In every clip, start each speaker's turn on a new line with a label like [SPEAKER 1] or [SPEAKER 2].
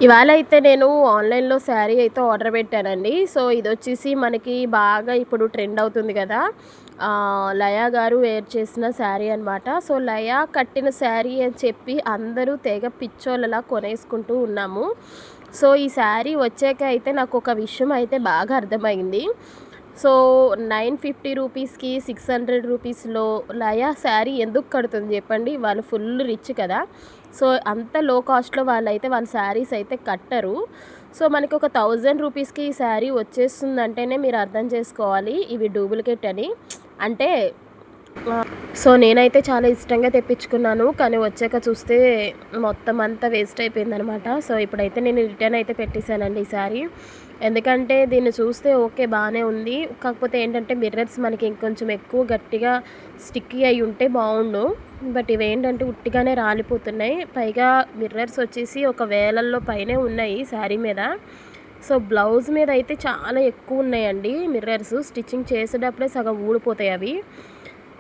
[SPEAKER 1] ఇవాళ అయితే నేను ఆన్‌లైన్‌లో శారీ అయితే ఆర్డర్ పెట్టానండి. సో, ఇదొచ్చేసి మనకి బాగా ఇప్పుడు ట్రెండ్ అవుతుంది గదా! లయ గారు వేర్ చేసిన శారీ అనమాట. సో, లయ కట్టిన శారీ అని చెప్పి అందరూ తెగ పిచ్చోళ్ళలా కొనేసుకుంటూ ఉన్నాము. సో, ఈ శారీ వచ్చాక అయితే నాకొక విషయం అయితే బాగా అర్థమైంది. సో, 950 రూపీస్‌కి 600 రూపీస్‌లో లయ శారీ ఎందుకు కడుతుంది జెప్పండి? వాళ్ళు ఫుల్ రిచ్ కదా! సో, అంత లో కాస్ట్‌లో వాళ్ళ శారీస్ అయితే కట్టరు. సో, మనకి ఒక 1000 రూపీస్‌కి ఈ శారీ వచ్చేస్తుందంటేనే మీరు అర్థం చేసుకోవాలి ఇవి డూప్లికేట్ అని. అంటే సో, నేనైతే చాలా ఇష్టంగా తెప్పించుకున్నాను. కానీ వచ్చాక చూస్తే మొత్తం అంతా వేస్ట్ అయిపోయిందనమాట. సో, ఇప్పుడైతే నేను రిటర్న్ అయితే పెట్టేసానండి ఈ శారీ. ఎందుకంటే దీన్ని చూస్తే ఓకే బానే ఉంది. కాకపోతే ఏంటంటే మిర్రర్స్ మనకి ఇంకొంచెం ఎక్కువ గట్టిగా స్టిక్కీ అయ్యి ఉంటే బావుండు. బట్ ఇవేంటంటే ఉట్టిగానే రాలిపోతున్నాయి. పైగా మిర్రర్స్ వచ్చేసి ఒక వేలల్లో పైనే ఉన్నాయి శారీ మీద. సో, బ్లౌజ్ మీద అయితే చాలా ఎక్కువున్నాయండి మిర్రర్స్. స్టిచ్చింగ్ చేసేటప్పుడే సగం ఊడిపోతాయి అవి.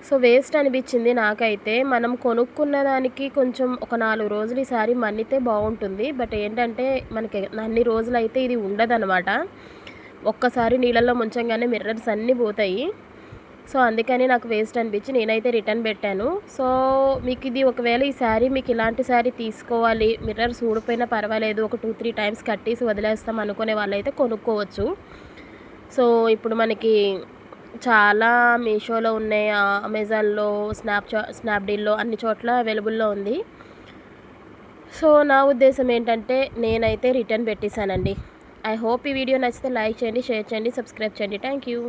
[SPEAKER 1] సో, వేస్ట్ అనిపిచ్చింది నాకైతే. మనం కొనుక్కున్న దానికి కొంచెం ఒక 4 రోజులు ఈ శారీ మన్నితే బావుంటుంది. బట్ ఏంటంటే, మనకి అన్ని రోజులైతే ఇది ఉండదనమాట. ఒక్కసారి నీళ్ళల్లో ముంచంగానే మిర్రర్స్ అన్నీ పోతాయి. సో, అందుకని నాకు వేస్ట్ అనిపిచ్చి నేనైతే రిటర్న్ పెట్టాను. సో, మీకిది ఒకవేళ ఈ శారీ మీకిలాంటి శారీ తీసుకోవాలి, మిర్రర్స్ ఊడిపోయినా పర్వాలేదు, ఒక 2, 3 టైమ్స్ కట్టేసి వదిలేస్తాం అనుకునే వాళ్ళైతే కొనుక్కోవచ్చు. సో, ఇప్పుడు మనకి చాలా మీషోలో ఉన్నాయి. అమెజాన్‌లో, స్నాప్‌డీల్‌లో అన్ని చోట్ల అవైలబుల్‌లో ఉంది. సో, నా ఉద్దేశ్యం ఏంటంటే నేనైతే రిటర్న్ పెట్టేసానండి. ఐ హోప్ ఈ వీడియో నచ్చితే లైక్ చేయండి, షేర్ చేయండి, సబ్స్క్రైబ్ చేయండి. Thank you.